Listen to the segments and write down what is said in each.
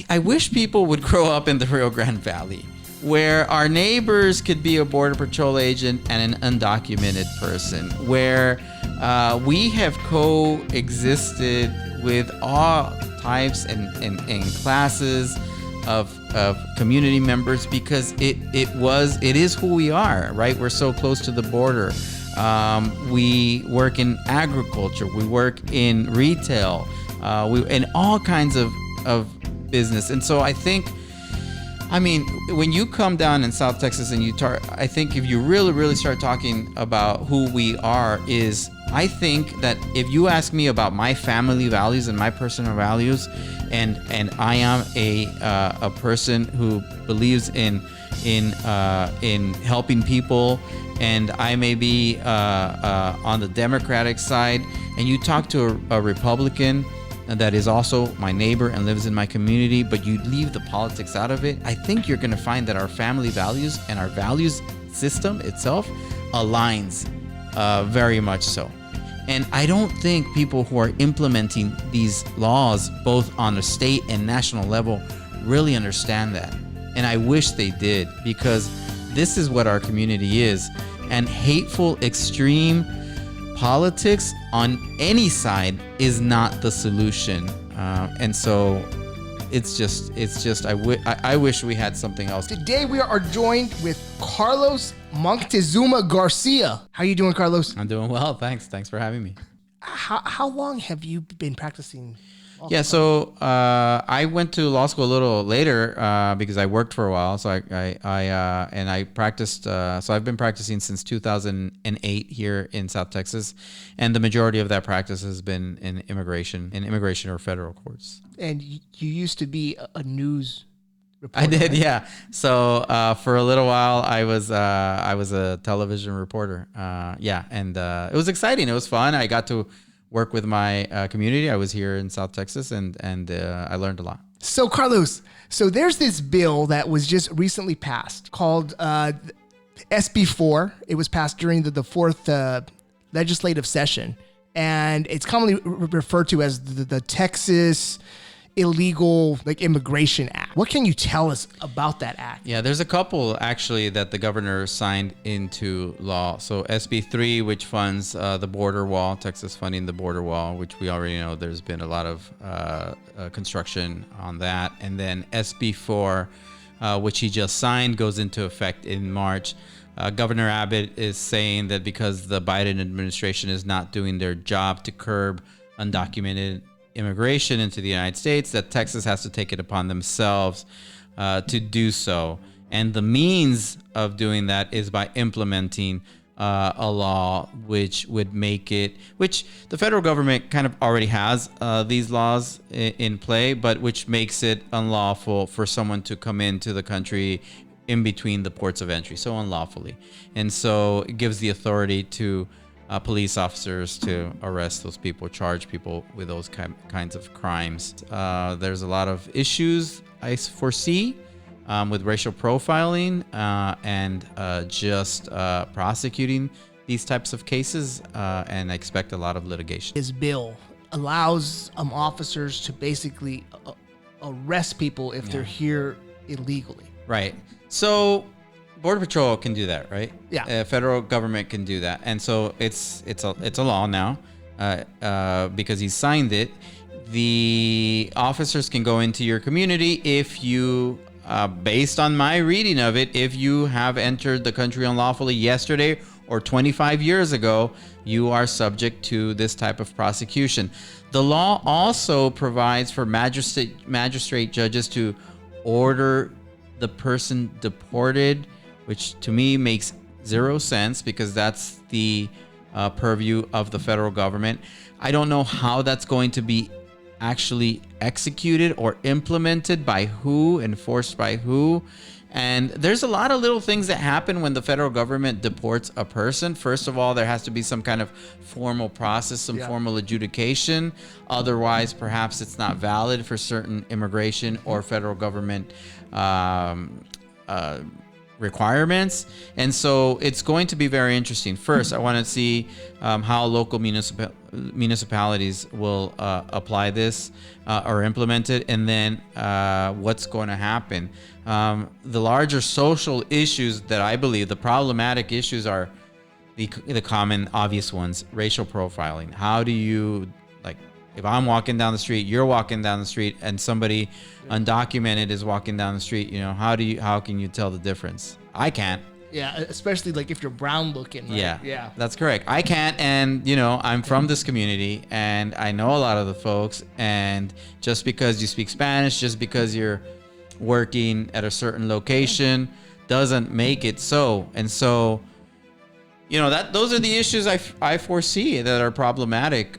I wish people would grow up in the Rio Grande Valley, where our neighbors could be a Border Patrol agent and an undocumented person, where we have coexisted with all types and classes of community members, because it is who we are, right? We're so close to the border. We work in agriculture, we work in retail, we in all kinds of business. And so I think, when you come down in South Texas and I think if you really start talking about who we are, I think that if you ask me about my family values and my personal values, and I am a person who believes in helping people, and I may be on the Democratic side, and you talk to a Republican that is also my neighbor and lives in my community, but you leave the politics out of it, I think you're going to find that our family values and our values system itself aligns very much so. And I don't think people who are implementing these laws, both on a state and national level, really understand that. And I wish they did, because this is what our community is. And hateful, extreme politics on any side is not the solution. And so I wish we had something else. Today we are joined with Carlos Moctezuma Garcia. How you doing, Carlos? I'm doing well, thanks. Thanks for having me. How long have you been practicing? So I went to law school a little later because I worked for a while. So I practiced. So I've been practicing since 2008 here in South Texas, and the majority of that practice has been in immigration or federal courts. And you used to be a news reporter. I did, right? yeah. So for a little while, I was a television reporter. And it was exciting. It was fun. I got to work with my community. I was here in South Texas, and I learned a lot. So Carlos, there's this bill that was just recently passed called SB 4. It was passed during the fourth legislative session, and it's commonly referred to as the Texas Illegal Immigration Act. What can you tell us about that act? Yeah, there's a couple actually that the governor signed into law. So SB 3, which funds the border wall, Texas funding the border wall, which we already know there's been a lot of construction on that. And then SB 4, which he just signed, goes into effect in March. Governor Abbott is saying that because the Biden administration is not doing their job to curb undocumented immigration into the United States, that Texas has to take it upon themselves to do so. And the means of doing that is by implementing a law which would make it, which the federal government kind of already has these laws in play, but which makes it unlawful for someone to come into the country in between the ports of entry, so unlawfully. And so it gives the authority to police officers to arrest those people, charge people with those kinds of crimes. There's a lot of issues I foresee with racial profiling and just prosecuting these types of cases, and I expect a lot of litigation. This bill allows officers to basically arrest people if they're here illegally. Right. So Border Patrol can do that, right? Yeah. Federal government can do that, and so it's a law now because he signed it. The officers can go into your community if you, based on my reading of it, if you have entered the country unlawfully yesterday or 25 years ago, you are subject to this type of prosecution. The law also provides for magistrate judges to order the person deported, which to me makes zero sense because that's the purview of the federal government. I don't know how that's going to be actually executed or implemented by who, enforced by who. And there's a lot of little things that happen when the federal government deports a person. First of all, there has to be some kind of formal process, some formal adjudication. Otherwise, perhaps it's not valid for certain immigration or federal government requirements. And so it's going to be very interesting. First, I want to see how local municipalities will apply this or implement it, and then what's going to happen. The larger social issues that I believe, the problematic issues, are the common obvious ones. Racial profiling. How do you, like, if I'm walking down the street, you're walking down the street, and somebody undocumented is walking down the street, you know, how can you tell the difference? I can't. Yeah, especially like if you're brown looking, right? Yeah, that's correct. I can't, and you know, I'm from this community, and I know a lot of the folks, and just because you speak Spanish, just because you're working at a certain location, doesn't make it so. And so, you know, those are the issues I foresee that are problematic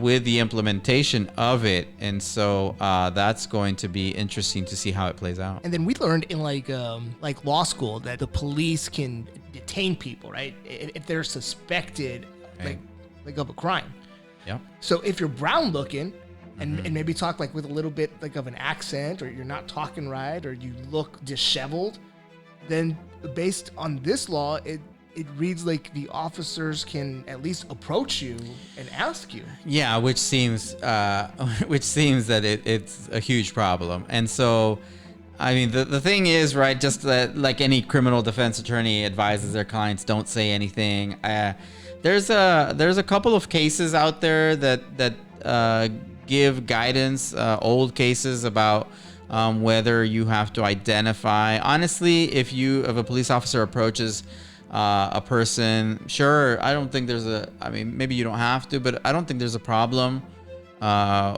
with the implementation of it. And so that's going to be interesting to see how it plays out. And then we learned in like law school that the police can detain people, right? If they're suspected like of a crime. Yep. So if you're brown looking and maybe talk like with a little bit like of an accent, or you're not talking right, or you look disheveled, then based on this law, it reads like the officers can at least approach you and ask you. Yeah, which seems that it's a huge problem. And so, I mean, the thing is, right, just that, like any criminal defense attorney advises their clients, don't say anything. There's a couple of cases out there that give guidance, old cases about whether you have to identify. Honestly, if a police officer approaches a person, sure, I don't think maybe you don't have to, but I don't think there's a problem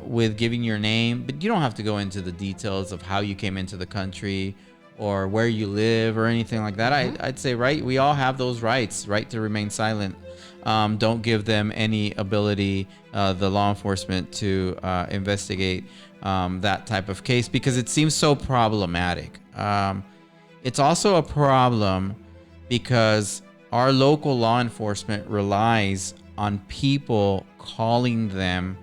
with giving your name, but you don't have to go into the details of how you came into the country or where you live or anything like that. I'd say, right, we all have those rights, right to remain silent. Don't give them any ability, the law enforcement, to investigate that type of case, because it seems so problematic. It's also a problem because our local law enforcement relies on people calling them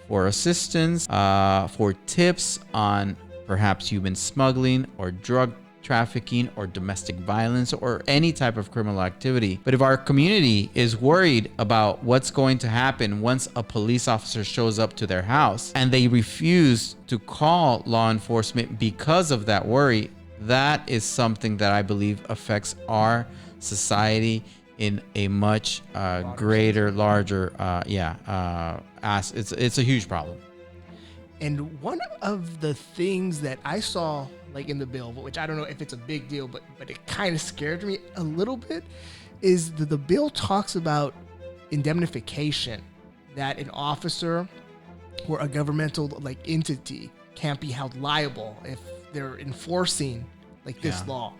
for assistance, for tips on perhaps human smuggling or drug trafficking or domestic violence or any type of criminal activity. But if our community is worried about what's going to happen once a police officer shows up to their house and they refuse to call law enforcement because of that worry, that is something that I believe affects our society in a much greater, larger, it's a huge problem. And one of the things that I saw like in the bill, which I don't know if it's a big deal, but it kind of scared me a little bit, is that the bill talks about indemnification, that an officer or a governmental like entity can't be held liable if they're enforcing like this law.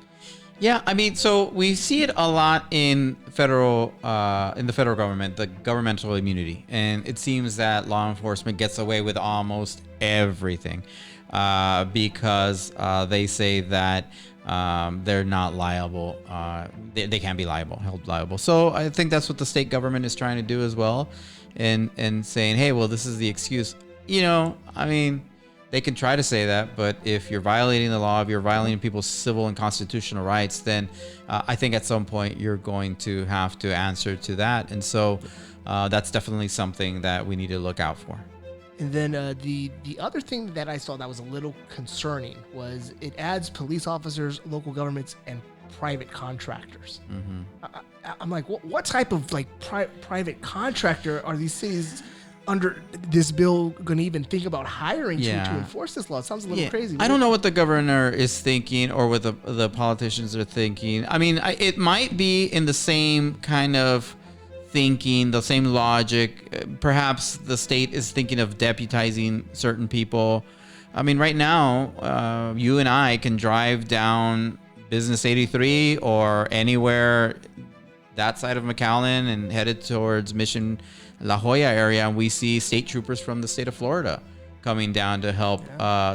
Yeah, I mean, so we see it a lot in the federal government, the governmental immunity, and it seems that law enforcement gets away with almost everything because they say that they're not liable, they can't be held liable. So I think that's what the state government is trying to do as well, and saying, hey, well, this is the excuse. You know, I mean, they can try to say that, but if you're violating the law, if you're violating people's civil and constitutional rights, then I think at some point you're going to have to answer to that. And so that's definitely something that we need to look out for. And then the other thing that I saw that was a little concerning was it adds police officers, local governments, and private contractors. I'm like, what type of like private contractor are these cities under this bill going to even think about hiring to enforce this law? It sounds a little crazy. I don't know what the governor is thinking or what the politicians are thinking. I mean, it might be in the same kind of thinking, the same logic. Perhaps the state is thinking of deputizing certain people. I mean, right now, you and I can drive down Business 83 or anywhere that side of McAllen and headed towards Mission La Jolla area, and we see state troopers from the state of Florida coming down to help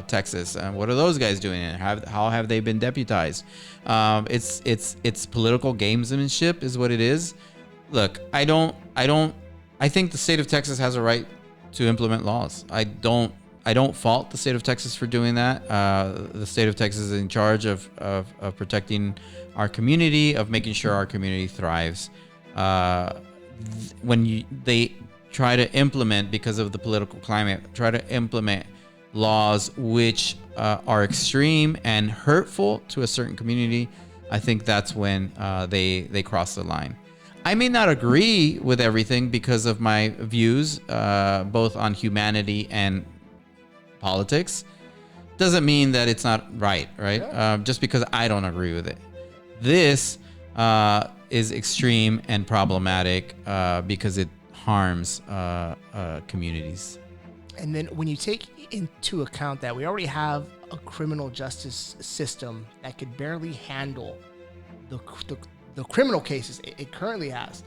Texas. And what are those guys doing? How have they been deputized? It's political gamesmanship is what it is. Look, I think the state of Texas has a right to implement laws. I don't I don't fault the state of Texas for doing that. The state of Texas is in charge of protecting our community, of making sure our community thrives. They try to implement, because of the political climate, try to implement laws which are extreme and hurtful to a certain community, I think that's when they cross the line. I may not agree with everything because of my views, both on humanity and politics. Doesn't mean that it's not right? Yeah. Just because I don't agree with it. This is extreme and problematic because it harms communities. And then when you take into account that we already have a criminal justice system that could barely handle the criminal cases it currently has,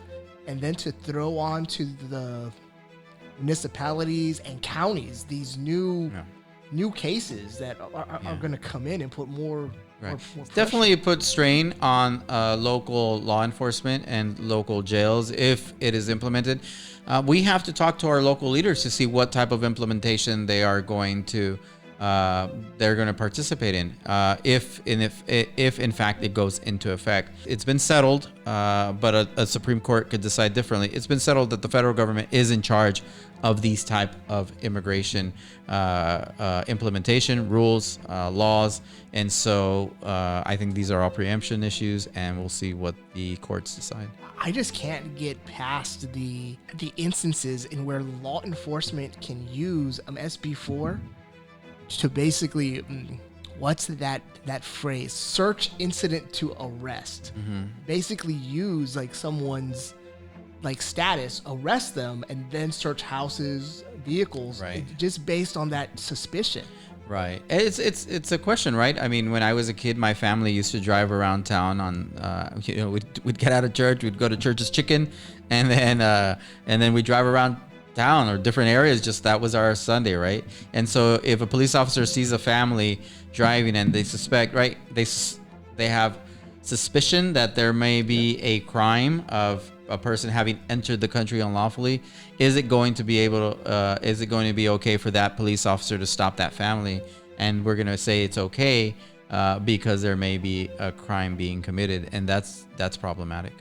and then to throw on to the municipalities and counties these new cases that are going to come in and put more. Right. More Definitely put strain on local law enforcement and local jails if it is implemented. We have to talk to our local leaders to see what type of implementation they are going to participate in. If in fact it goes into effect, it's been settled, but a Supreme Court could decide differently. It's been settled that the federal government is in charge of these type of immigration implementation rules, laws, and so I think these are all preemption issues, and we'll see what the courts decide. I just can't get past the instances in where law enforcement can use SB4 to basically, what's that phrase? Search incident to arrest. Mm-hmm. Basically use like someone's like status, arrest them, and then search houses, vehicles, Right. just based on that suspicion. Right. It's a question, right? I mean, when I was a kid, my family used to drive around town on, we'd get out of church, we'd go to Church's Chicken, and then we'd drive around town or different areas. Just that was our Sunday, right? And so if a police officer sees a family driving and they suspect, right, they have suspicion that there may be a crime of a person having entered the country unlawfully, is it going to be okay for that police officer to stop that family? And we're going to say it's okay because there may be a crime being committed, and that's problematic.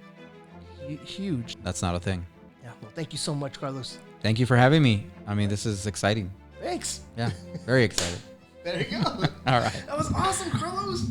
Huge. That's not a thing. Yeah. Well, thank you so much, Carlos. Thank you for having me. I mean, this is exciting. Thanks. Yeah, very excited. There you go. All right. That was awesome, Carlos.